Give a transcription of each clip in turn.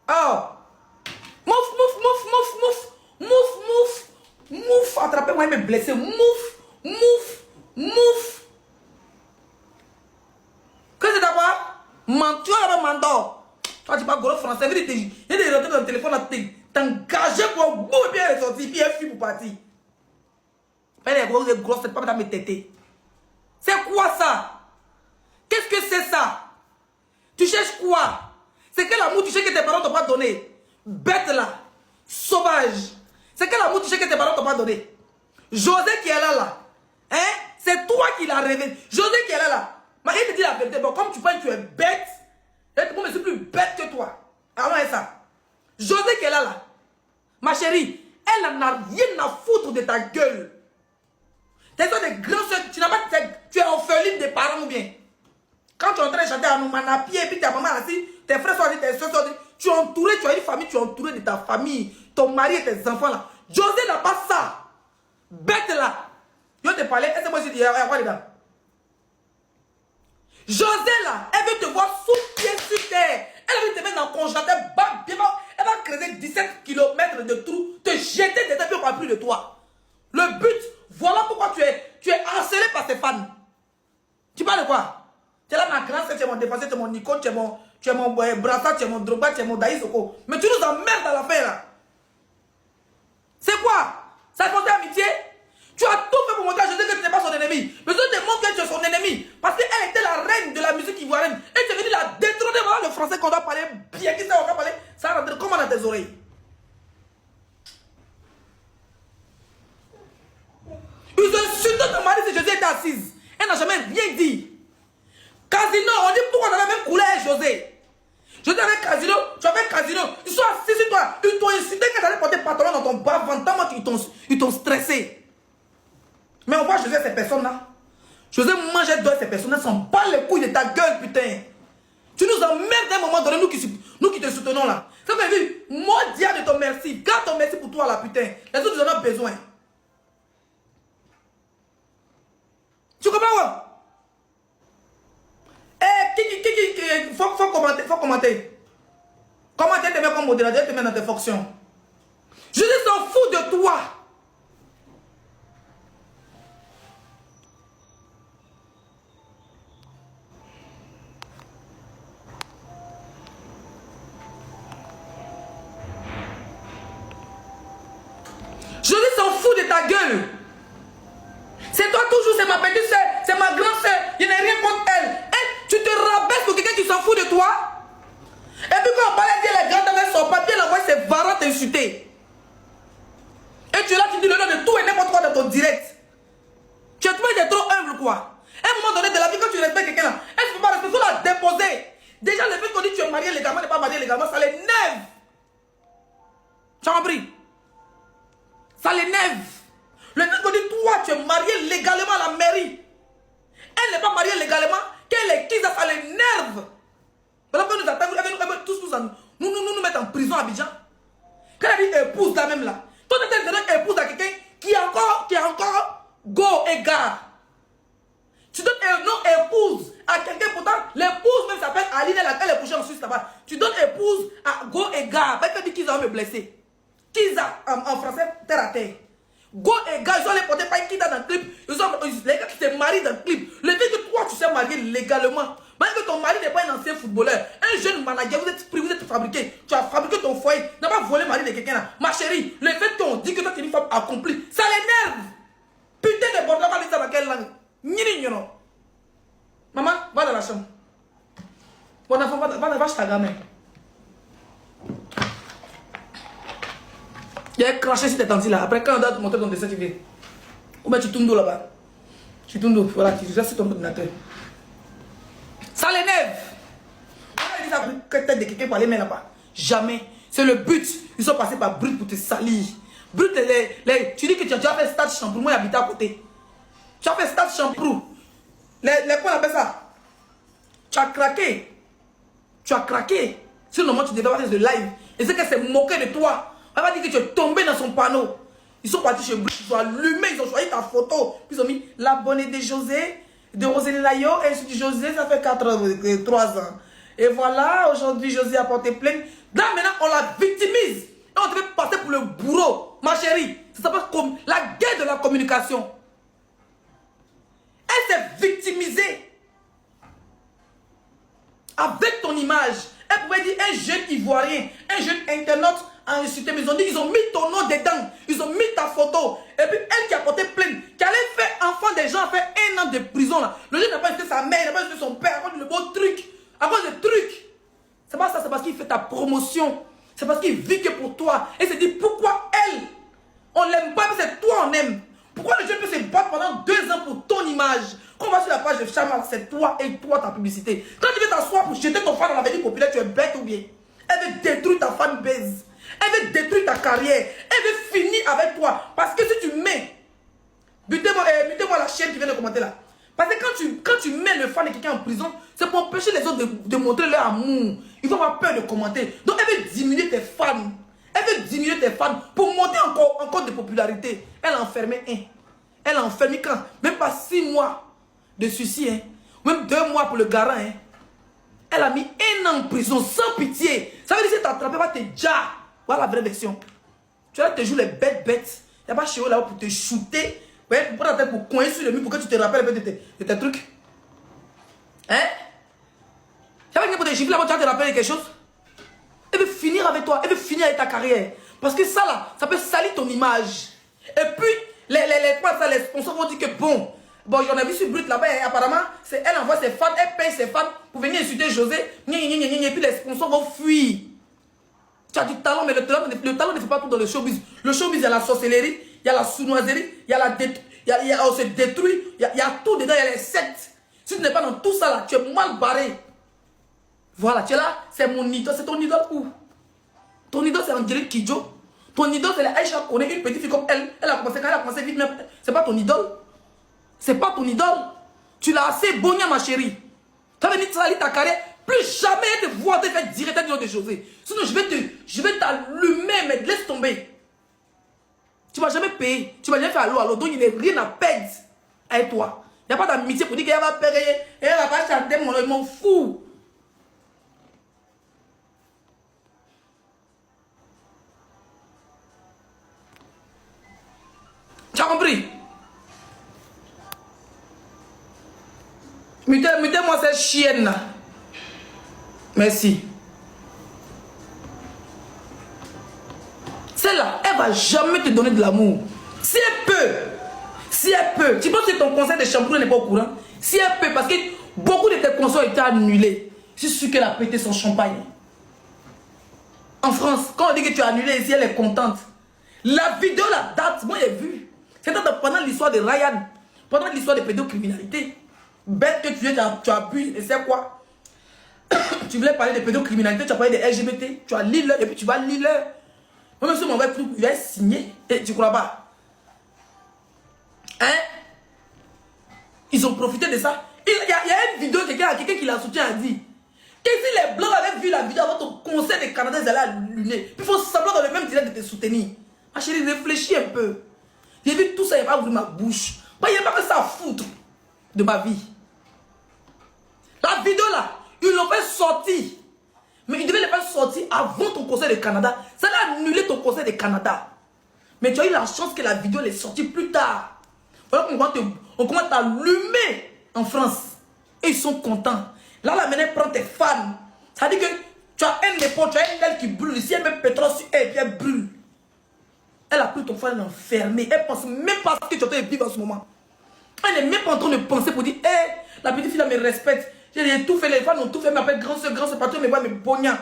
Oh. Mouf, mouf, mouf, mouf, mouf. Mouf, mouf. Mouf. Attrapez-moi et me blesser. Mouf, mouf, mouf. Qu'est-ce que c'est quoi? Tu vas là-bas, mandor. Toi, tu parles gros français. Il y a des retours dans le téléphone là. T'engager pour beaucoup bien ressortir. Puis il fuit pour partir. Fais les grosses têtes, pas dans mes tétés. C'est quoi ça? Qu'est-ce que c'est ça? Tu cherches quoi? C'est quel amour tu cherches que tes parents t'ont pas donné? Bête là. Sauvage. C'est quel amour tu cherches que tes parents t'ont pas donné? José qui est là. Hein? C'est toi qui l'as rêvé. José qui est là. Mais il te dit la vérité. Bon, comme tu penses que tu es bête, moi je suis plus bête que toi. Alors c'est ça. José qui est là. Ma chérie, elle n'en a rien à foutre de ta gueule. T'es des grands soeurs, tu es orpheline des parents ou bien? Quand tu es en train de chanter à nous, pied, et puis ta maman assis, tes frères sont assis, tes soeurs sont assis, tu es entouré, tu as une famille, tu es entouré de ta famille, ton mari et tes enfants là. José n'a pas ça. Bête là. Je te parlais, est-ce que moi je dis, il y a quoi dedans? José là, elle veut te voir sous pied sur terre. Elle veut te mettre dans le congélateur, elle va creuser 17 km de trous, te jeter dedans, puis on ne parle plus de toi. Le but, voilà pourquoi tu es harcelé par tes fans. Tu parles de quoi? Tu es là, ma grande sœur, tu es mon défenseur, tu es mon Nico, tu es mon Brassard, tu es mon Drogba, tu es mon Daïsoko. Mais tu nous emmerdes à la fin là. C'est quoi? Ça te fait amitié? Tu as tout fait pour montrer à José que tu n'es pas son ennemi. Mais tu te montres que tu es son ennemi. Parce qu'elle était la reine de la musique ivoirienne. Et tu es venu la détrôner. Voilà le français qu'on doit parler bien. Qui ça, on va parler? Ça rentre comment dans tes oreilles? Ils ont insulté ton mari si José était assise. Elle n'a jamais rien dit. Casino, on dit pourquoi on a la même couleur, José. José avec Casino, tu avais Casino. Ils sont assis sur toi. Ils t'ont insulté quand tu allais porter pantalon dans ton bas ventre. Ils t'ont stressé. Mais on voit José, ces personnes-là. José mangeait d'or, ces personnes-là sont pas les couilles de ta gueule, putain. Tu nous emmerdes à un moment donné, nous qui te soutenons là. Ça veut dire, moi, dia de ton merci. Garde ton merci pour toi là, putain. Les autres, ils en ont besoin. Tu comprends quoi? Faut commenter, faut commenter. Commenter te met comme modérateur, te met dans tes fonctions. José s'en fout de toi. José s'en fout de ta gueule. C'est toi toujours, c'est ma petite soeur, c'est ma grande soeur. Je n'ai rien contre elle. Et tu te rabaisses pour quelqu'un qui s'en fout de toi. Et puis quand on parlait de les grandes avec son papier, la voix c'est varant t'insulter. Et tu es là, tu dis le nom de tout et n'importe quoi dans ton direct. Tu es trop humble quoi. À un moment donné de la vie, quand tu respectes quelqu'un là, est-ce que tu peux pas respecter, il faut la déposer. Déjà le fait qu'on dit que tu es marié légalement, n'est pas marié légalement, ça l'énerve. Tu as compris? Ça l'énerve. Le fait qu'on dit, toi, tu es marié légalement à la mairie. Elle n'est pas mariée légalement. Qu'elle est qui, ça l'énerve. Voilà qu'on nous appelle, elle veut tous nous mettre en prison à Abidjan. Quand elle dit épouse là même là. Toi, tu es donné épouse à quelqu'un qui est encore go et gare. Tu donnes un nom épouse à quelqu'un, pourtant, l'épouse même s'appelle Aline, elle est couchée en Suisse là-bas. Tu donnes épouse à go et gare. Parce que dit qu'ils vont me blesser. Kiza en français, terre à terre. Go et gars, ils ont les portés par Kiza dans le clip. Les gars qui se marient dans le clip. Le fait que toi tu sais marier légalement, même que ton mari n'est pas un ancien footballeur, un jeune manager, vous êtes pris, vous êtes fabriqué. Tu as fabriqué ton foyer, tu n'as pas volé le mari de quelqu'un là. Ma chérie, le fait qu'on dit que toi tu es une femme accomplie, ça l'énerve. Putain de bordel, va dire ça dans quelle langue? Nini, maman, va dans la chambre. Bon enfant, va chez ta gamin. Il y a craché sur tes tantis là. Après, quand on doit te montrer ton dessin, tu viens. Ou bien tu tournes d'eau là-bas. Tu tournes d'eau. Voilà, tu restes sur ton ordinateur. Ça l'énerve. On a dit ça que tête de quelqu'un pour aller mettre là-bas. Jamais. C'est le but. Ils sont passés par Brut pour te salir. Brut, tu dis que tu as fait stade Champrou. Moi, j'habite à côté. Tu as fait stade Champrou. Quoi on appelle ça? Tu as craqué. Tu as craqué. Sinon, tu devais faire de live. Et c'est qu'elle s'est moquée de toi. Elle va dire que tu es tombé dans son panneau. Ils sont partis chez Brut, ils ont allumé, ils ont choisi ta photo. Puis ils ont mis l'abonné de José, de Rosélie Layo, et je dis José, ça fait 3 ans. Et voilà, aujourd'hui, José a porté plainte. Là, maintenant, on la victimise. Et on devait passer pour le bourreau. Ma chérie, ça s'appelle comme la guerre de la communication. Elle s'est victimisée. Avec ton image. Elle pouvait dire un jeune Ivoirien, un jeune internaute a insulté, mais ils ont mis ton nom dedans. Ils ont mis ta photo. Et puis elle qui a porté plainte, qui allait faire enfant des gens, faire 1 an de prison là. Le jeune n'a pas insulté sa mère, il n'a pas insulté son père, à cause de beau truc. À cause de trucs. C'est pas ça, c'est parce qu'il fait ta promotion. C'est parce qu'il vit que pour toi. Et se dit pourquoi elle, on l'aime pas, mais c'est toi on aime. Pourquoi le jeune peut se battre pendant 2 ans pour ton image? Quand on va sur la page de Chamal, c'est toi et toi ta publicité. Quand tu veux t'asseoir pour jeter ton fan dans l'avenir populaire, tu es bête ou bien? Elle veut détruire ta fanbase. Elle veut détruire ta carrière. Elle veut finir avec toi. Parce que si tu mets... Butez-moi la chienne qui vient de commenter là. Parce que quand tu mets le fan de quelqu'un en prison, c'est pour empêcher les autres de montrer leur amour. Ils vont avoir peur de commenter. Donc elle veut diminuer tes fans. Elle veut diminuer tes fans pour monter encore de popularité. Elle a enfermé un. Elle a enfermé quand? Même pas 6 mois de suicide. Hein. Même 2 mois pour le garant. Hein. Elle a mis 1 an en prison sans pitié. Ça veut dire que si tu t'attrapes, elle va te dire. Voilà la vraie version. Tu vas te jouer les bêtes. Il n'y a pas chez eux là pour te shooter. Ouais, pour coincer sur le mur pour que tu te rappelles de tes trucs. Hein? Ça veut dire que pour te gifler là, tu vas te rappeler de quelque chose. Elle veut finir avec toi. Elle veut finir avec ta carrière. Parce que ça là, ça peut salir ton image. Et puis, les sponsors vont dire que bon, j'en ai vu sur Brut là-bas, hein, apparemment, elle envoie ses fans, elle paye ses fans pour venir insulter José, et puis les sponsors vont fuir. Tu as du talent, mais le talent ne fait pas tout dans le showbiz. Le showbiz, il y a la sorcellerie, il y a la sournoiserie, il y a on se détruit, il y a tout dedans, il y a les sectes. Si tu n'es pas dans tout ça là, tu es mal barré. Voilà, tu es là, c'est mon idole, c'est ton idole où? Ton idole, c'est Angélique Kidjo. Ton idole, c'est la Aïcha Koné, une petite fille comme elle. Elle a commencé vite, mais c'est pas ton idole. C'est pas ton idole. Tu l'as assez bonné, ma chérie. Tu as venu salir ta carrière. Plus jamais te voir te faire directeur de José. Sinon, je vais t'allumer, mais laisse tomber. Tu ne vas jamais payer. Tu ne vas jamais faire allô. Donc, il n'y a rien à perdre avec toi. Il n'y a pas d'amitié pour dire qu'elle va payer. Elle va pas chanter, je m'en fous. Tu as compris? Mettez-moi cette chienne là. Merci. Celle-là, elle va jamais te donner de l'amour. Si elle peut, tu penses que ton conseil de chambre n'est pas au courant? Si elle peut, parce que beaucoup de tes conseils ont été annulés. Je suis sûr qu'elle a pété son champagne. En France, quand on dit que tu as annulé ici, elle est contente. La vidéo, la date, moi j'ai vu. C'était pendant l'histoire de Ryan, pendant l'histoire de pédocriminalité. Bête que tu as pu, et c'est quoi? Tu voulais parler de pédocriminalité, tu as parlé de LGBT, tu as lu l'heure, et puis tu vas lire l'heure. Moi, monsieur, mon vrai truc, il va signer, et tu crois pas? Hein? Ils ont profité de ça. Il y a une vidéo, quelqu'un qui l'a soutenu a dit que si les Blancs avaient vu la vidéo avant ton conseil des Canadiens, ils allaient allumer. Puis il faut semblant dans le même direct de te soutenir. Ma chérie, réfléchis un peu. J'ai vu tout ça, il va ouvrir ma bouche. Il n'y a pas que ça à foutre de ma vie. La vidéo là, ils l'ont fait sortir. Mais ils devaient le faire sortir avant ton conseil du Canada. Ça a annulé ton conseil du Canada. Mais tu as eu la chance que la vidéo est sortie plus tard. Voilà on commence à t'allumer en France. Et ils sont contents. Là, la maintenant, prend tes fans. Ça veut dire que tu as un épaule, tu as une aile qui brûle. Si elle met pétrole sur elle, elle brûle. Elle a pris ton fan, elle l'a enfermé. Elle pense même pas ce que tu es en train de vivre en ce moment. Elle n'est même pas en train de penser pour dire, hé, la petite fille là me respecte. J'ai tout fait, les fans ont tout fait, m'appelle grand soeur, patron, me voit, me bogna.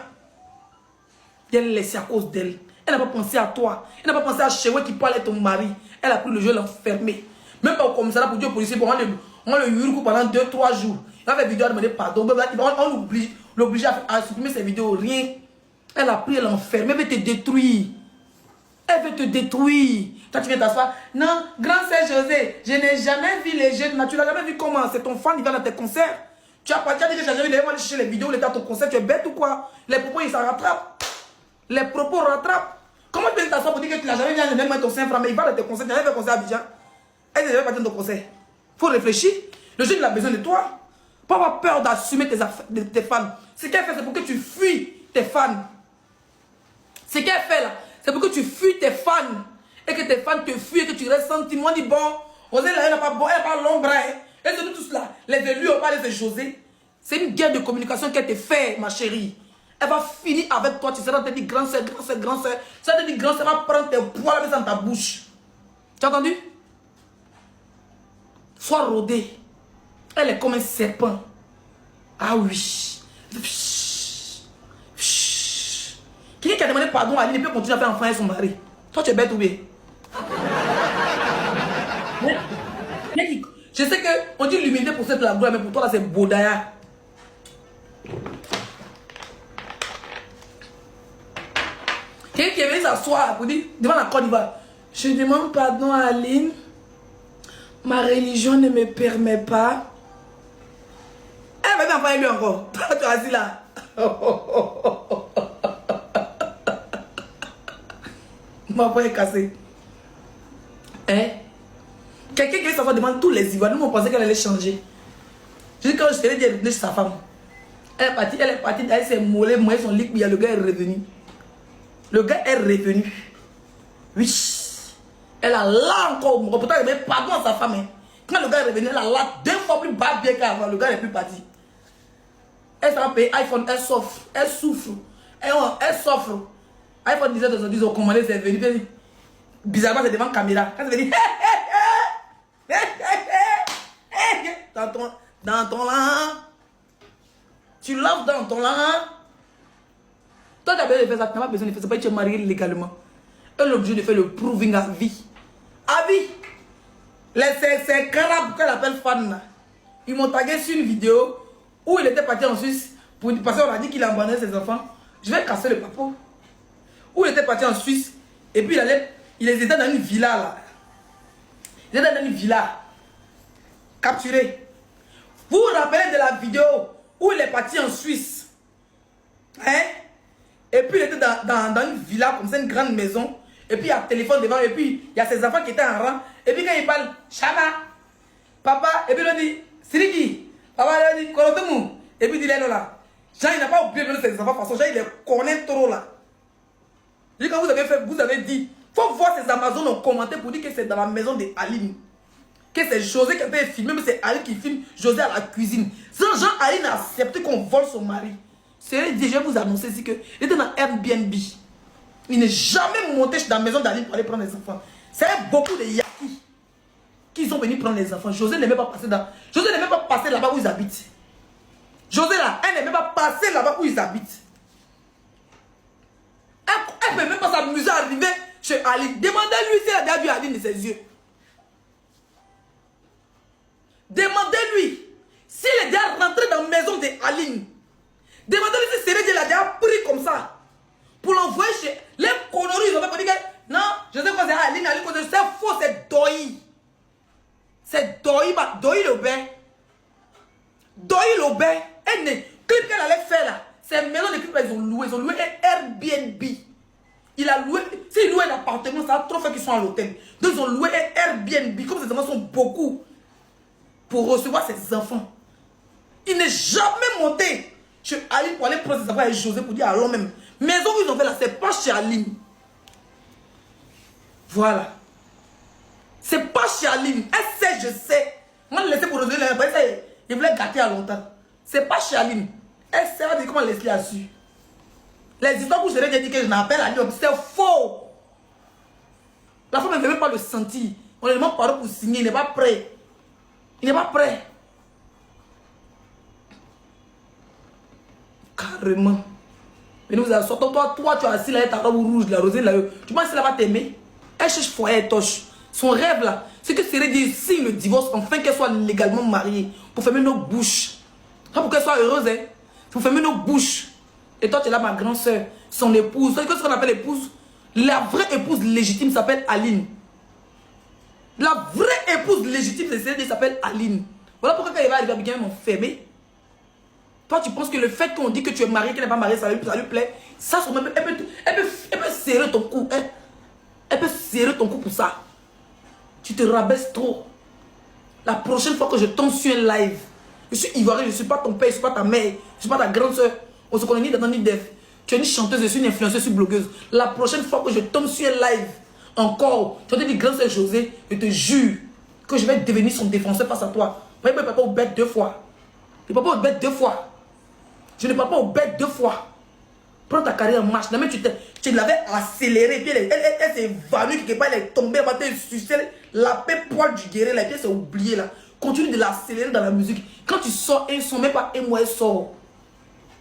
Elle l'a laissé à cause d'elle. Elle n'a pas pensé à toi. Elle n'a pas pensé à Chewe qui parlait à ton mari. Elle a pris le jeu, elle l'a enfermé. Même pas au commissariat pour dire au policier, pour on le yurkou pendant 2-3 jours. Il a fait vidéo à demander pardon. On l'oblige à supprimer ses vidéos, rien. Elle a pris, elle l'a enfermé, elle veut te détruire. Elle veut te détruire. Toi, tu viens t'asseoir. Non, grand sœur José, je n'ai jamais vu les jeunes. Tu n'as jamais vu comment? C'est ton fan, il va dans tes concerts. Tu as dit que j'ai jamais vu les gens aller chercher les vidéos, les gars, ton concert. Tu es bête ou quoi? Les propos, ils s'en rattrapent. Les propos rattrapent. Comment tu viens t'asseoir pour dire que tu n'as jamais vu un même ton saint frère, mais il va dans tes concerts. Tu n'as jamais fait un concert à Abidjan. Elle n'est jamais pas dans ton concert. Il faut réfléchir. Le jeune, il a besoin de toi. Pas avoir peur d'assumer tes fans. Ce qu'elle fait, c'est pour que tu fuis tes fans. Ce qu'elle fait là, c'est pour que tu fuis tes fans. Et que tes fans te fuient et que tu restes sentiment. Dit bon, José là, elle n'a pas bon, elle n'a pas l'ombre. Et c'est nous tous là. Les élus ont parlé de José. C'est une guerre de communication qu'elle te fait, ma chérie. Elle va finir avec toi. Tu seras te dire grand soeur, grand soeur, grand soeur. Ça te dit grand soeur, va prendre tes poils dans ta bouche. Tu as entendu? Sois rodée. Elle est comme un serpent. Ah oui. Quelqu'un qui a demandé pardon à Aline, il peut continuer à faire enfant avec son mari. Toi, tu es bête ou bien? Je sais qu'on dit l'humilité pour cette gloire, mais pour toi, là, c'est Bodaya. Quelqu'un qui est venu s'asseoir pour dire, devant la Côte d'Ivoire, je demande pardon à Aline. Ma religion ne me permet pas. Elle va bien faire lui encore. Toi, tu es assis là. Ma voix est cassée. Hein? Quelqu'un qui vient s'asseoir devant tous les Ivoiriens, nous on pensait qu'elle allait changer. Je dis quand je te l'ai dit, elle est revenue chez sa femme. Elle est partie d'aller ses mollets, moi son lit, le gars est revenu. Le gars est revenu. Oui. Elle a là encore. Pourtant, elle avait pardon à sa femme. Hein. Quand le gars est revenu, elle a là 2 fois plus bas bien qu'avant. Le gars n'est plus parti. Elle s'est payé iPhone, elle souffre. Elle souffre. Elle souffre. iPhone 17 aujourd'hui, ils ont commandé, c'est venu. Bizarrement, c'est devant la caméra. Quand c'est venu, dans ton là. Tu laves dans ton là. Toi, tu as besoin de faire ça. Tu n'as pas besoin de faire ça. Tu es marié légalement. Elle est obligée de faire le proving à vie. À vie. Ces carabes qu'elle appelle fan, ils m'ont tagué sur une vidéo où il était parti en Suisse. Parce qu'on a dit qu'il abandonnait ses enfants. Je vais casser le papo. Où il était parti en Suisse. Et puis il était dans une villa là. Il était dans une villa. Capturé. Vous vous rappelez de la vidéo où il est parti en Suisse. Hein? Et puis il était dans une villa comme ça, une grande maison. Et puis il y a un téléphone devant. Et puis il y a ses enfants qui étaient en rang. Et puis quand il parle, Chama, papa, et puis il dit, Siriki, papa, il dit, Kolotomu. Et puis il dit, là. Jean, il n'a pas oublié de ses enfants, parce que Jean, il les connaît trop là. Je dis, quand vous avez dit, il faut voir ces Amazones en commentaire pour dire que c'est dans la maison de Aline. Que c'est José qui a été filmé, mais c'est Aline qui filme José à la cuisine. Sans Jean, Aline a accepté qu'on vole son mari. C'est déjà vous annoncer ici qu'il était dans Airbnb. Il n'est jamais monté dans la maison d'Aline pour aller prendre les enfants. C'est beaucoup de Yakis qui sont venus prendre les enfants. José n'aimait pas passer dans. José n'aimait pas passer là-bas où ils habitent. José là, elle n'aimait pas passer là-bas où ils habitent. Elle ne peut même pas s'amuser à arriver chez Aline. Demandez-lui si elle a déjà vu Aline de ses yeux. Demandez-lui s'il est déjà rentré dans la maison de Aline. Demandez-lui si Sérédie l'a déjà pris comme ça. Pour l'envoyer chez les conneries. Ils ont fait dire que non, je sais quoi c'est Aline, c'est faux, c'est Doi. C'est Doi, Doi Lobé. Doi Lobé. Et le clip qu'elle allait faire là, c'est une maison de clip ils ont loué un Airbnb. Il a loué, s'il loue un appartement, ça a trop fait qu'ils sont à l'hôtel. Donc ils ont loué un Airbnb, comme ces enfants sont beaucoup, pour recevoir ses enfants. Il n'est jamais monté chez Aline pour aller prendre ses enfants avec José pour dire allons même. Maison où ils ont fait là, c'est pas chez Aline. Voilà. C'est pas chez Aline. Elle sait, je sais. Moi, je laissais pour revenir là. Il voulait gâter à longtemps. C'est pas chez Aline. Elle sait pas comment Leslie a su. Les histoires où je l'ai dit que je m'appelle Aline, c'est faux. La femme ne veut même pas le sentir. On lui demande parole pour signer. Il n'est pas prêt. Il n'est pas prêt. Carrément. Mais nous avons sorti. Toi, tu as assis là, ta robe rouge, la rosée là. Tu penses qu'elle va t'aimer? Elle cherche foyer et toche. Son rêve là, c'est que Série dit signe le divorce, enfin qu'elle soit légalement mariée. Pour fermer nos bouches. Pas pour qu'elle soit heureuse, hein. Pour fermer nos bouches. Et toi, tu es là, ma grande soeur. Son épouse. Qu'est-ce qu'on appelle épouse? La vraie épouse légitime s'appelle Aline. La vraie épouse légitime de Série s'appelle Aline. Voilà pourquoi quand il va arriver à bien m'enfermer. Toi, tu penses que le fait qu'on dit que tu es marié, qu'elle n'est pas mariée, ça lui plaît. Ça, elle peut serrer ton cou. Hein? Elle peut serrer ton cou pour ça. Tu te rabaisses trop. La prochaine fois que je tombe sur un live, Je suis ivoirien, je ne suis pas ton père, je ne suis pas ta mère, je ne suis pas ta grande soeur. On se connaît ni dans ni d'EF. Tu es une chanteuse, je suis une influenceuse, je suis blogueuse. La prochaine fois que je tombe sur un live, encore, tu vas te dire, grande soeur José, je te jure que je vais devenir son défenseur face à toi. Moi, je ne parle pas aux bêtes 2 fois. Je ne parle pas aux bêtes 2 fois. Je ne parle pas aux bêtes 2 fois. Prends ta carrière en marche. Même tu l'avais accéléré. Puis elle s'est évanouie quelque part. Elle est tombée. Elle m'a sucé la paix poil du guerrier. La pièce est oubliée là. Continue de l'accélérer dans la musique. Quand tu sors un son, même pas un mois, elle sort.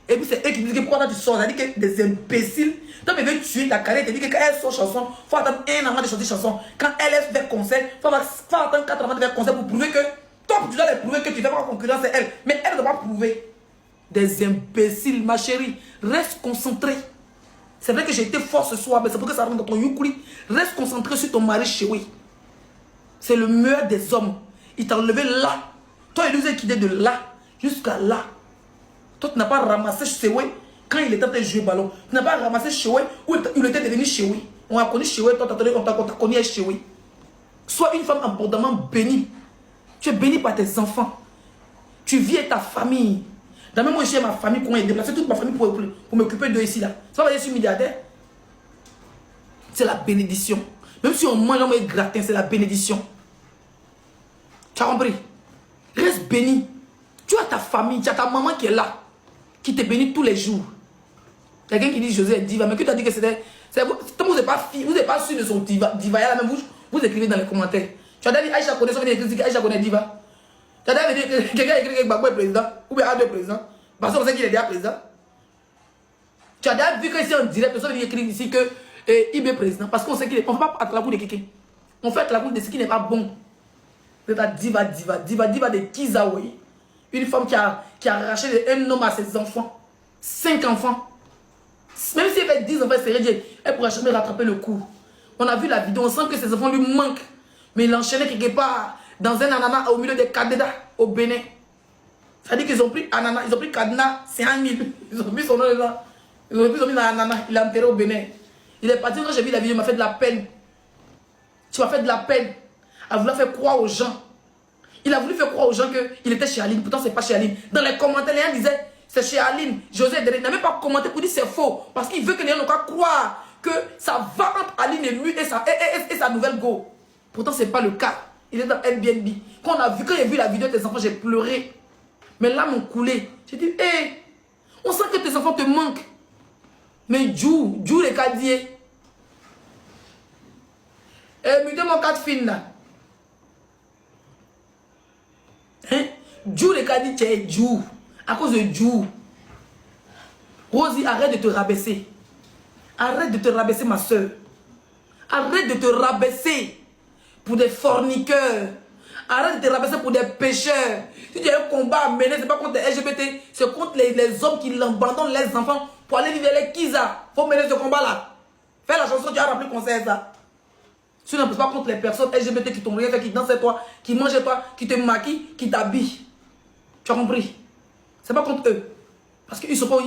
Et puis c'est eux qui disent que pourquoi tu sors. Ça dit que des imbéciles. Toi, tu veux tuer ta carrière. Tu dis que quand elle sort chanson, il faut attendre 1 an avant de chanter chanson. Quand elle est fait concert, il faut attendre 4 ans avant de faire concert pour prouver que toi, tu dois lui prouver que tu fais pas concurrence à elle. Mais elle ne doit pas prouver. Des imbéciles, ma chérie. Reste concentré. C'est vrai que j'ai été fort ce soir, mais c'est pour que ça rentre dans ton yukuri. Reste concentré sur ton mari chéri. C'est le meilleur des hommes. Il t'a enlevé là. Toi, il nous a quitté de là jusqu'à là. Toi, tu n'as pas ramassé Chewe quand il était en train de jouer ballon. Tu n'as pas ramassé Chewe où il était devenu Chewe. On a connu Chewe, toi, on t'a connu Chewe. Sois une femme abondamment bénie. Tu es bénie par tes enfants. Tu vis avec ta famille. Dans même moi, j'ai ma famille, qu'on ait déplacé toute ma famille pour m'occuper d'eux ici là. C'est pas parce que je suis milliardaire. C'est la bénédiction. Même si on mange, on met gratin, c'est la bénédiction. Tu as compris? Reste béni. Tu as ta famille, tu as ta maman qui est là, qui te bénit tous les jours. Quelqu'un qui dit José est diva, mais que tu as dit que c'était. Vous n'êtes pas sûr de son diva là, même vous écrivez dans les commentaires. Tu as dit Aïcha connaît, ça veut dire que Aïcha connaît diva. Tu as dit quelqu'un a écrit que Gbagbo est président, ou bien A2 président, parce qu'on sait qu'il est déjà président. Tu as déjà vu que ici en direct, ça veut dire écrit ici que IB président, parce qu'on sait qu'il est. On ne fait pas la boue de quelqu'un. On fait la boue de ce qui n'est pas bon. C'est ta diva de Kizaoué. Une femme qui a arraché un homme à ses enfants. 5 enfants. Même si elle fait 10 enfants, elle ne pourra jamais rattraper le coup. On a vu la vidéo, on sent que ses enfants lui manquent. Mais il enchaînait quelque part dans un ananas au milieu des Kadeda au Bénin. Ça dit qu'ils ont pris ananas, ils ont pris Kadena, c'est 1 000. Ils ont mis son nom là. Ils ont mis dans l'ananas, il a enterré au Bénin. Il est parti, quand j'ai vu la vidéo, il m'a fait de la peine. Tu m'as fait de la peine à vouloir faire croire aux gens. Il a voulu faire croire aux gens qu'il était chez Aline. Pourtant, ce n'est pas chez Aline. Dans les commentaires, les gens disaient c'est chez Aline. José Derek n'a même pas commenté pour dire c'est faux. Parce qu'il veut que les gens n'ont pas croire que ça va entre Aline et lui et sa nouvelle go. Pourtant, ce n'est pas le cas. Il est dans Airbnb. Quand j'ai vu la vidéo de tes enfants, j'ai pleuré. Mes larmes ont coulé. J'ai dit, hé, on sent que tes enfants te manquent. Mais Djou les cadiers. Mutez mon 4 filles là. Hein? Djou les cadiers, tu es Djou. À cause de Djou. Rosie, arrête de te rabaisser. Arrête de te rabaisser, ma soeur. Arrête de te rabaisser pour des forniqueurs. Arrête de te rabaisser pour des pécheurs. Si tu as un combat à mener, ce n'est pas contre les LGBT, c'est contre les hommes qui abandonnent les enfants pour aller vivre les Kiza. Il faut mener ce combat-là. Fais la chanson, tu as rempli le concert, ça. Tu n'en peux pas contre les personnes LGBT qui t'ont rien fait, qui dansent avec toi, qui mangent avec toi, qui te maquillent, qui t'habillent. Tu as compris? C'est pas contre eux. Parce qu'ils sont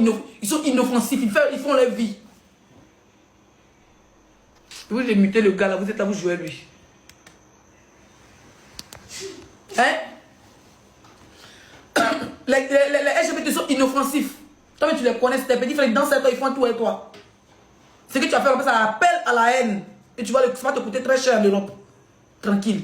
inoffensifs, ils font leur vie. Vous j'ai muté le gars là, vous êtes là, vous jouez lui. Hein? Les LGBT sont inoffensifs. Toi, tu les connais, c'est des petits frères, ils dansent avec toi, ils font tout avec toi. Ce que tu as fait, ça appelle à la haine. Et tu vas, ça va te coûter très cher en Europe. Tranquille.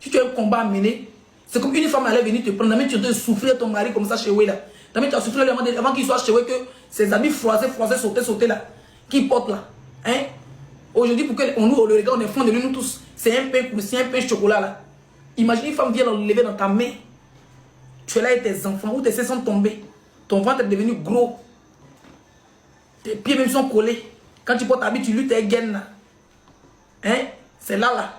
Si tu as un combat à mener, c'est comme une femme allait venir te prendre. Tu dois souffrir ton mari comme ça chez eux là. Tu as souffert avant qu'il soit chez eux, que ses amis froissés, sauter là. Qui portent là. Hein? Aujourd'hui, pour qu'on nous, le regard, on est fond de lui, nous tous. C'est un pain chocolat là. Imagine une femme vient l'enlever dans ta main. Tu es là avec tes enfants, où tes seins sont tombés. Ton ventre est devenu gros. Tes pieds même sont collés. Quand tu portes ta bite, tu luttes tes gaines là. Hein? C'est là.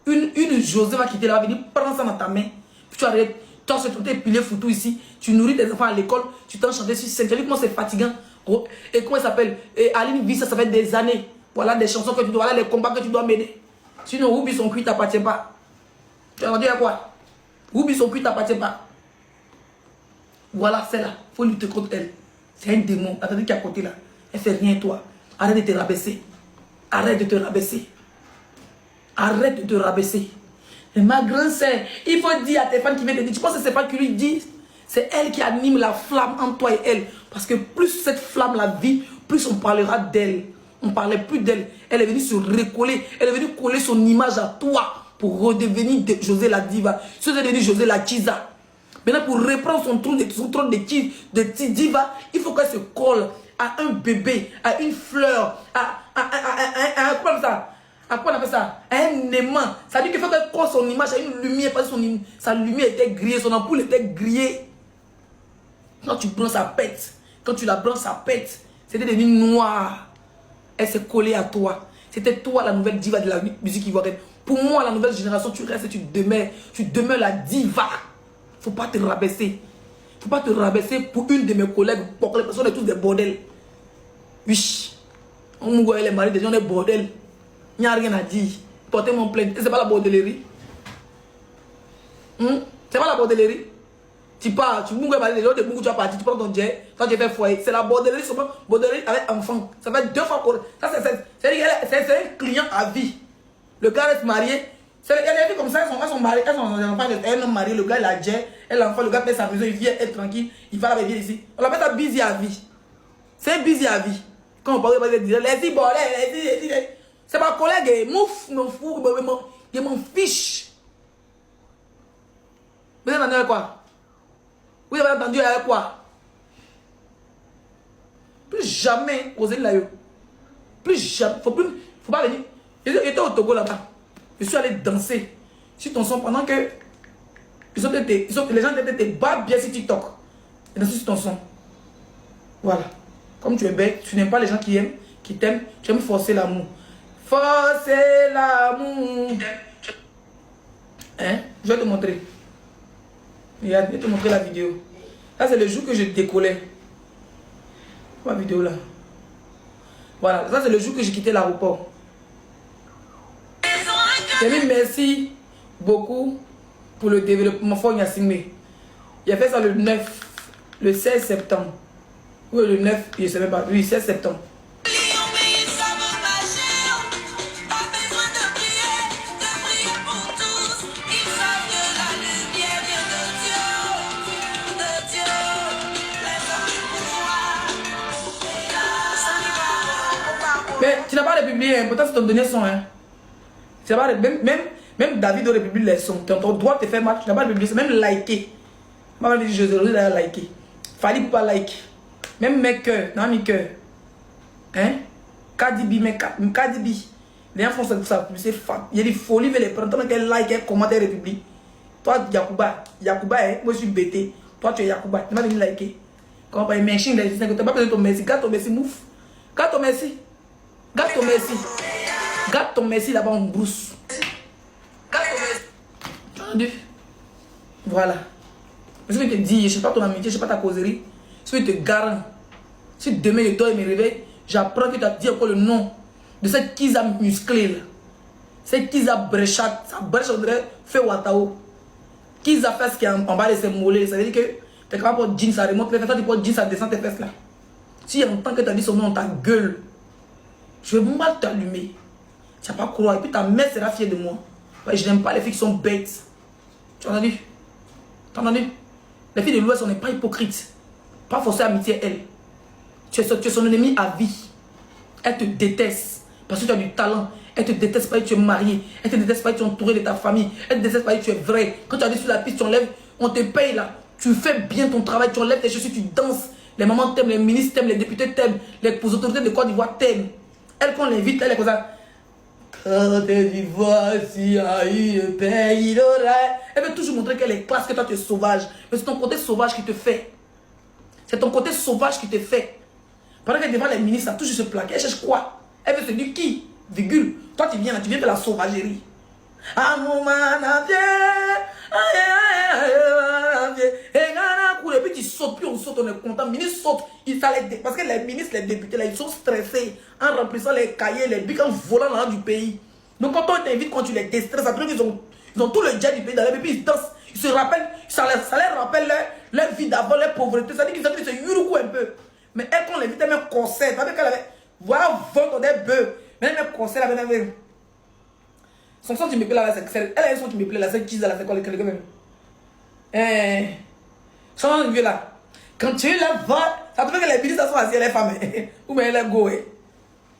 Une José va quitter là, va venir prendre ça dans ta main. Puis tu arrêtes. Toi, c'est tout épilé foutu ici. Tu nourris tes enfants à l'école. Tu t'en chantes sur scène. Tu as vu comment c'est fatigant. Et comment il s'appelle? Aline vit ça, ça fait des années. Voilà des chansons que tu dois, voilà les combats que tu dois mener. Sinon, oublie son cuit, t'appartient pas. Tu as entendu à quoi? Oublie son cuit, t'appartient pas. Voilà, c'est là. Il faut lutter contre elle. C'est un démon. Attendez qui est à côté là. Elle fait rien, toi. Arrête de te rabaisser. Arrête de te rabaisser. Arrête de te rabaisser. Et ma grande sœur, il faut dire à tes fans qui viennent te dire, tu penses que c'est pas qui lui dit? C'est elle qui anime la flamme entre toi et elle. Parce que plus cette flamme la vit, plus on parlera d'elle. On ne parlait plus d'elle. Elle est venue se recoller. Elle est venue coller son image à toi pour redevenir José la diva. Si vous êtes devenu José la Chiza. Maintenant, pour reprendre son trône de diva, il faut qu'elle se colle à un bébé, à une fleur, à quoi ça? À quoi on appelle ça? À un aimant. Ça veut dire qu'il faut qu'elle colle son image à une lumière, parce que sa lumière était grillée, son ampoule était grillée. Quand tu branches, ça pète. Quand tu la branches, ça pète. C'était devenu noir. Elle s'est collée à toi. C'était toi la nouvelle diva de la musique ivoirienne. Pour moi, la nouvelle génération, tu restes et tu demeures la diva. Faut pas te rabaisser. Faut pas te rabaisser pour une de mes collègues. Pour les personnes, on est tous des bordels. Oui. On est mariés, des gens, on est bordel. Il n'y a rien à dire. Portez mon plainte. C'est pas la bordellerie. C'est pas la bordellerie. Tu pars, tu vas partir, tu prends ton jet, toi tu fais foyer. C'est la bordellerie, bordellerie avec enfant. Ça fait 2 fois pour. Ça, c'est un client à vie. Le gars reste marié. Il y a des filles comme ça, elles sont mariées, elles sont enfants, elles sont mariées, le gars il a jet, elle l'enfant, le gars paie sa maison, il vient être tranquille, il va la ici. On l'appelle ça busy à vie. C'est un busy à vie. Quand on parle de dire, les bordel, c'est ma collègue, mouf, non fou, il m'en fiche. Vous avez entendu quoi? Vous avez entendu avec quoi? Plus jamais oser la yo. Plus jamais. Faut pas venir. J'étais au Togo là-bas. Je suis allé danser sur ton son pendant que les gens te battent bien sur TikTok. Et danser sur ton son. Voilà. Comme tu es bête, tu n'aimes pas les gens qui aiment, qui t'aiment, tu aimes forcer l'amour. Forcer l'amour. Hein? Je vais te montrer. Regarde, je vais te montrer la vidéo. Là, c'est le jour que je décollais. Ma vidéo là. Voilà, ça c'est le jour que j'ai quitté l'aéroport. J'ai mis merci beaucoup pour le développement fort Yassimé. Il a fait ça le 9, le 16 septembre. Oui, le 9, je ne sais même pas. Oui, 16 septembre. Mais tu n'as pas de publier, hein. Pourtant c'est ton dernier son. Hein. Même David aurait publié les sons. Ton droit te fait mal, tu n'as pas de publier, c'est même liker. Maman dit José, il a liké. Fallait pas like. Même mes cœurs, dans mes cœurs. Hein? Cardi B, Cardi B. Les gens font ça, c'est fat. Il y a des folies, mais les prendre, tant qu'elle like, elle commente, elle republie. Toi, Yacouba, hein? Moi je suis bêté. Toi, tu es Yacouba, tu m'as venu liker. Quand on va y machine, tu n'as pas besoin de ton merci. Garde ton merci, mouf. Garde ton merci. Garde ton merci. Garde ton merci là-bas en brousse. Garde ton merci. Tu as entendu? Voilà. Je vais te dire, je ne sais pas ton amitié, je ne sais pas ta causerie. Je vais te garantir. Si demain je dors et me réveille, j'apprends que tu as dit encore le nom de cette Kiza musclée là. Cette Kiza bréchate. Ça brèche, on dirait fait Watao. Kiza fait ce qui est en bas de ses mollets. Ça veut dire que tu es capable pour jean, ça remonte les fesses. Toi, tu peux jean, ça descend tes fesses là. Si en tant que tu as dit son nom dans ta gueule, je vais mal t'allumer. Tu n'as pas croire. Et puis ta mère sera fière de moi. Ouais, je n'aime pas les filles qui sont bêtes. Tu as entendu? Tu as entendu? Les filles de l'Ouest, on n'est pas hypocrites. Pas forcément amitié, elle. Tu es son ennemi à vie. Elle te déteste parce que tu as du talent. Elle te déteste parce que tu es marié. Elle te déteste parce que tu es entouré de ta famille. Elle te déteste parce que tu es vrai. Quand tu arrives sur la piste, tu enlèves, on te paye là. Tu fais bien ton travail, tu enlèves tes chaussures, tu danses. Les mamans t'aiment, les ministres t'aiment, les députés t'aiment, les autorités de Côte d'Ivoire t'aiment. Elle, quand on l'invite, elle est comme ça. Côte d'Ivoire, si aïe, pays d'oreille. Elle veut toujours montrer qu'elle est classe, que toi tu es sauvage. Mais c'est ton côté sauvage qui te fait. C'est ton côté sauvage qui te fait. Pendant qu'elle devant les ministres, elle touche ce plaquet. Elle cherche quoi? Elle veut se dire qui? Virgule. Toi tu viens là, tu viens de la sauvagerie. Ah mon man, et puis tu sautes, puis on saute, on est content. Ministre saute, parce que les ministres, les députés là, ils sont stressés en remplissant les cahiers, les bics, en volant dans du pays. Donc quand on t'invite, quand tu les déstresses, après ils ont tout le jet du pays dans les pays, ils dansent, ils se rappellent, ça leur rappelle leur vie d'avant, leur pauvreté. Ça dit qu'ils ont dit c'est yuruku un peu. Mais elle, quand on l'invite, elle met un concert. Avec qu'elle avait, voilà, vendre des bœufs. Mais elle met un concert avec. Son son, tu me plais là, elle a un son, tu me plais là, c'est Kiza là, c'est quoi le même? Son vieux là. Quand tu la vois, ça te fait que les ministres sont assis, elle est femme. Ou bien elle est go.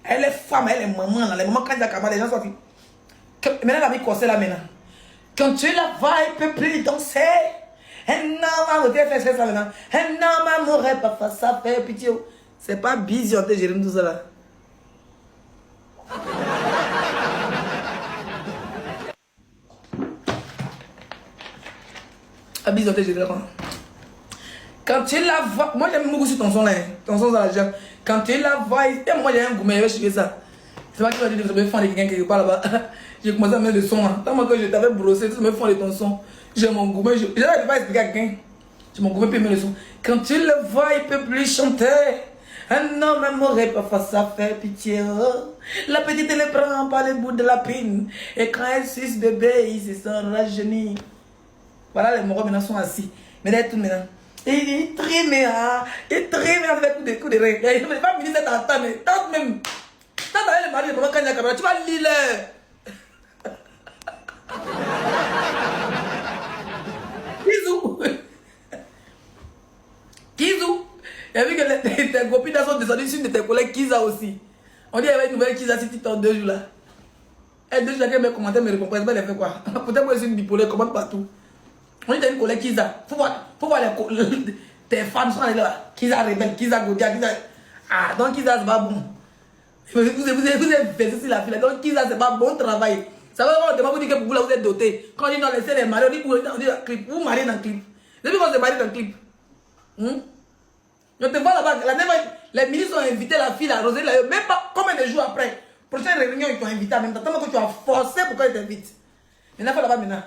Elle est femme, elle est maman là. Les mamans, quand ils ont les gens sont. Maintenant, elle a mis corset là maintenant. Quand tu la vois, elle peut plus danser. Un homme, vous avez fait ça maintenant. Un homme m'aurait pas fait ça, fait pitié. C'est pas bisioté, Jérémy, tout ça là. Ah, bisioté, Jérémy. Quand tu la vois, moi j'aime beaucoup sur ton son là, ton son dans la jambe. Quand tu la vois, et moi j'ai un goût, mais je fais ça. C'est pas que tu vas dire que je me fends de quelqu'un quelque part là-bas. J'ai commencé à mettre le son là. Tant que je t'avais brossé, tu me fends de ton son. J'ai mon goût, mais je n'arrive pas à expliquer à quelqu'un. J'ai mon goût, puis mettre le son. Quand tu le vois, il peut plus chanter. Un homme m'aurait pas fait ça, fait pitié. Oh. La petite elle prend par le bout de la pine. Et quand elle suce bébé, il se sent rajeuni. Voilà, les moraux maintenant sont assis. Mais là, tout maintenant. Et il trime avec coups de rein. Il ne va pas venir cette entente, mais tente même. Tente avec le mari de maman quand il y a caméra, tu vas lire. Kizou. Kizou. Il a vu que tes copines sont descendues sur tes collègues Kiza aussi. On dit qu'il y avait une nouvelle Kiza sur TikTok 2 jours là. Et 2 jours, mes commentaires me répondent. Elle fait quoi? Peut-être que je suis une bipolaire, commande partout. On dit que tu as une collègue Kiza. Faut voir tes femmes sont là. Kiza rebelle, Kiza Godia, Kiza. Ah, donc Kiza c'est pas bon. Vous avez fait sur la fille. Donc Kiza c'est pas bon travail. Ça va on demande vous dire que vous êtes doté. Quand on dit non, laissez les mariés, on dit clip. Vous mariez dans le clip. Depuis qu'on se marie dans le clip. Je te vois là-bas. Les ministres ont invité la fille à Rosée. Même pas combien de jours après. Prochaine réunion, ils t'ont invité en même temps. Tellement que tu as forcé pour qu'ils t'invitent. Maintenant, il faut là-bas maintenant.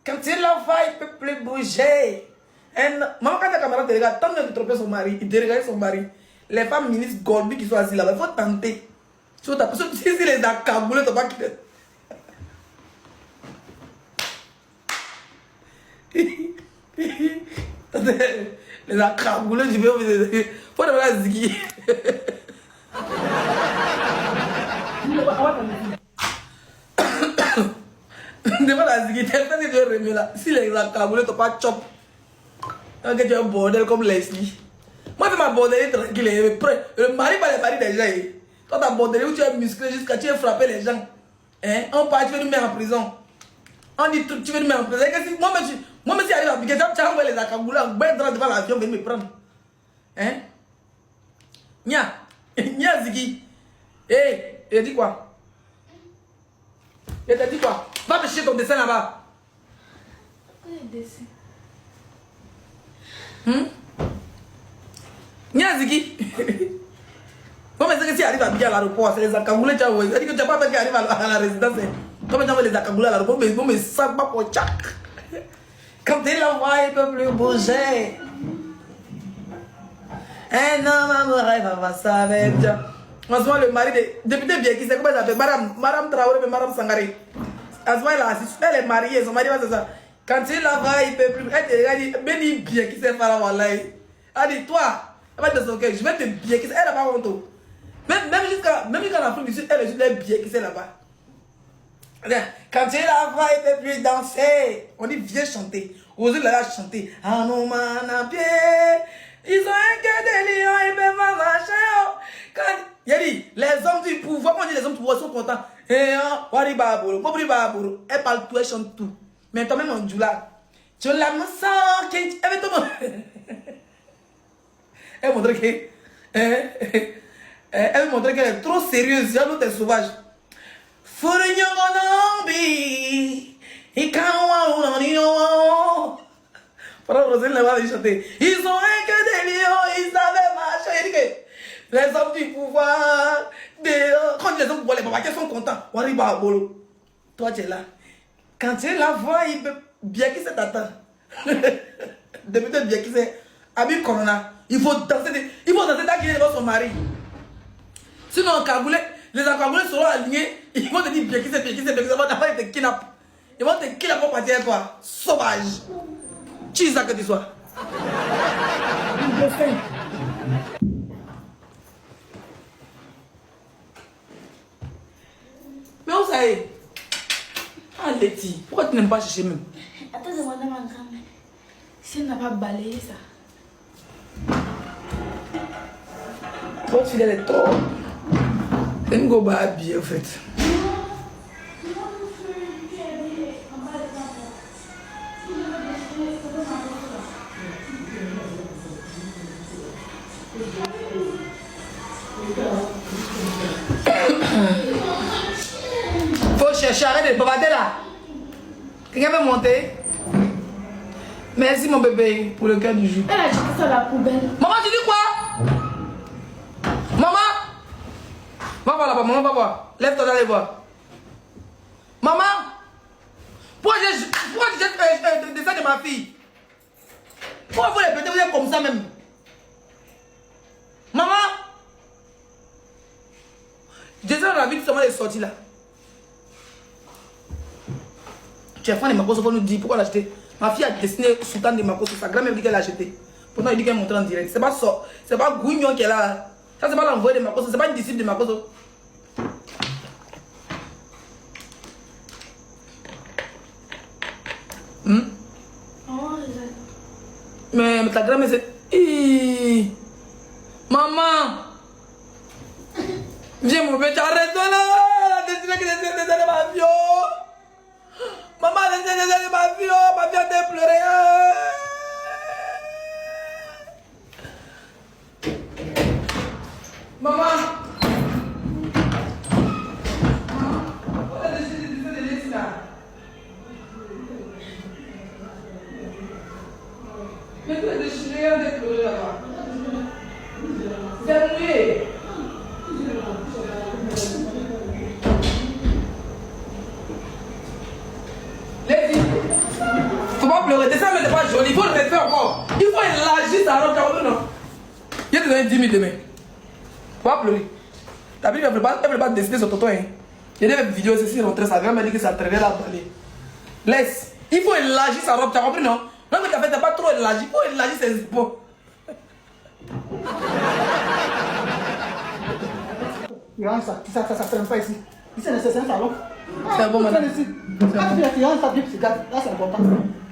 Quand il la voit, il ne peut plus bouger. Maman, quand ta camarade te regarde, tant de tromper son mari, il te regarde son mari. Les femmes ministres Golbi qui sont assises là-bas, il faut tenter. Si les accaboulés, tu vas pas quitter. Les accaboulés, je vais faut devoir la ziggy. Devant la ziggy, tu as fait remuer là. Si les accaboulés, tu vas pas chop. Quand tu as un bordel comme Leslie. Moi, je vais m'aborder tranquille. Le mari va les marier des gens. Toi, tu as bordé où tu es musclé jusqu'à tu as frappé les gens. Hein? On part, tu veux nous mettre en prison. On dit, tu veux nous mettre en prison. Moi, si j'arrive à piquer, tu as envoyé les accaboulés en bête devant l'avion, venir me prendre. Hein? Nia, Nia Ziggy. Hé, il a dit quoi? Il t'a dit quoi? Va me chier ton dessin là-bas. Pourquoi le dessin? Nia Ziggy. Comment est-ce que si arrive à piquer à l'aéroport, c'est les accaboulés, tu as dit que tu n'as pas fait qu'il arrive à la résidence. Comment tu as fait les accaboulés à l'aéroport, mais bon, mais ça va pour tchac. Quand il la voit, il ne peut plus bouger. Un homme m'aurait pas ça avec toi. En ce moment, le mari de député bien qui sait comment ça s'appelle, Madame Traoré et Madame Sangaré. En ce moment, elle est mariée, son mari va c'est ça. Quand il la voit, il ne peut plus. Elle te regarde, dit, Béni bien qui sait faire la Elle dit, toi, elle va te dire, je vais te bien qui sait. Elle n'a pas honte. Même jusqu'à l'Afrique du Sud, elle est juste bien qui sait là-bas. Quand il la voit, il ne peut plus danser. On dit, viens chanter. Osez la chanter. Ah non, man, à pied. Ils ont un cœur de lion, ils peuvent pas marcher. Quand il a dit, les hommes du pouvoir, quand on dit les hommes du pouvoir sont contents. Et Wari Baboro, Bobri Baboro, elle parle tout, elle chante tout. Mais toi-même, on dit là, tu la me sens, elle veut tout le monde. Elle montre que, elle montre qu'elle est trop sérieuse, elle est sauvage. Furinyogonombi, Ikawa, Frère Rosine va chanter. Ils ont un que des lions, ils savaient marcher. Les hommes du pouvoir, quand les hommes du pouvoir, les babakés sont contents. Wariba Bolo. Toi, tu es là. Quand tu la vois, il peut bien qui s'est attend. Depuis que bien qui s'est habillé Corona, il faut danser dans qu'il est devant son mari. Sinon, les encagoulés seront alignés. Ils vont te dire bien qui c'est, ils vont te kidnapper. Ils vont te kidnapper pour partir avec toi. Sauvage. Qui est ça que tu sois? Mais où ça est? Ah, Letty, pourquoi tu n'aimes pas chercher même? Attends, demande à ma grand-mère si elle n'a pas balayé ça. Votre fille, elle est trop. C'est une goba habillée, en fait. Faut chercher, arrête de babader là. Quelqu'un veut monter? Merci mon bébé pour le cœur du jour. Elle a jeté ça à la poubelle. Maman, tu dis quoi? Maman? Va voir là-bas, maman, va voir. Lève-toi d'aller voir. Maman? Pourquoi tu jettes le dessin de ma fille? Pourquoi vous les pétez, vous êtes comme ça même? Maman? Jésus dans la vie, seulement les sorties là. Tu es fan de Makoso, faut nous dire pourquoi l'acheter. Ma fille a dessiné Sultan de Makoso, sa grand-mère dit qu'elle l'a acheté. Pourtant, il dit qu'elle montre en direct. C'est pas ça. C'est pas Gouignon qui est là. Ça, c'est pas l'envoyé de Makoso, c'est pas une disciple de Makoso. Mais ta grand-mère, c'est. Maman! Viens, mon bébé, arrête là! Dessiné qui dessine de ma fille! Maman, dessiné de ma fille! Ma fille a été pleurée! Maman! On a décidé de laisser là. Mais tu as déchiré un des pleurer là-bas. C'est mouillé. Les filles, faut pas pleurer. Descends, mais c'est pas joli. Il faut le refaire encore. Il faut élargir sa robe. Non. Je vais te donner 10 000 demain. Faut pas pleurer. Ta fille, elle ne veut pas décider sur Toto. Il y a des vidéos ici, rentrée. Sa grand-mère dit que ça traînait là. Laisse. Il faut élargir sa robe. Tu as compris, non? Non, mais tu n'as pas trop élargi. Il faut élargir ses épaules. Ça ne pas ici. Ici, c'est un salon. C'est bon, madame. Quand tu fais la ça pipe, là, c'est important.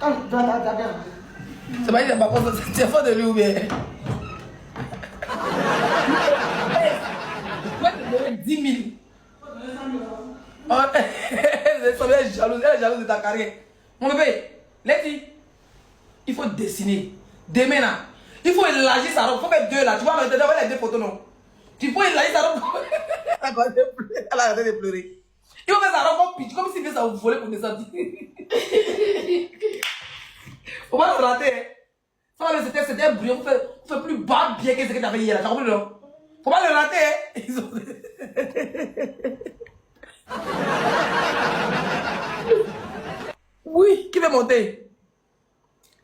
Quand tu dois garder. C'est pas une chose, c'est fort de lui ou bien. Moi, tu donnes 10 000. Elle est jalouse de ta carrière. Mon bébé, Letty, il faut dessiner. Demain là, il faut élargir sa robe. Il faut mettre deux là. Tu vois, les deux photos, non? Tu faut élargir sa robe. Elle a arrêté de pleurer. Il faut mettre sa robe comme s'il fait ça vous voler pour descendre. Faut pas se rater. Ça va, c'était un brouillon. Faut faire plus bas bien que ce que tu avais hier. T'as compris, non? Faut pas le rater. Ils ont... Oui, qui veut monter?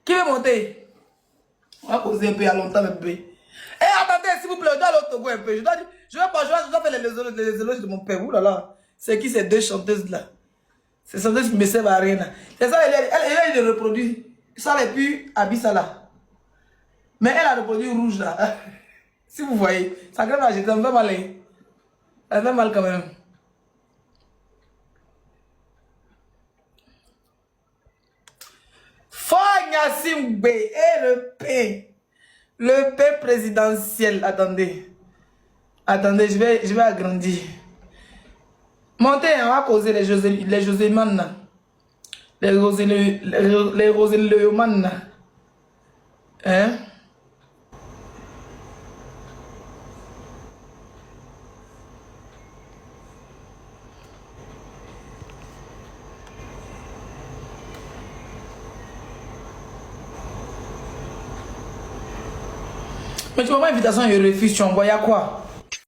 Qui veut monter? On va causer un peu, il y a longtemps, mon bébé. Eh, attendez, s'il vous plaît, je dois aller au Togo un peu. Je dois faire les éloges de mon père. Ouh là là. C'est qui ces deux chanteuses là? Ces chanteuses qui me servent à rien là. C'est ça, elle les reproduit. Ça, elle est plus Abissa là. Mais elle a reproduit rouge là. Si vous voyez, ça crève à jeter, elle me fait mal. Elle me fait mal quand même. Fanya Simbe et le P présidentiel. Attendez. Attendez, je vais agrandir. Montez, on va causer les Joséman. Les Roséleoman. Hein? Mais tu m'envoies une invitation et refuse, tu envoies à quoi?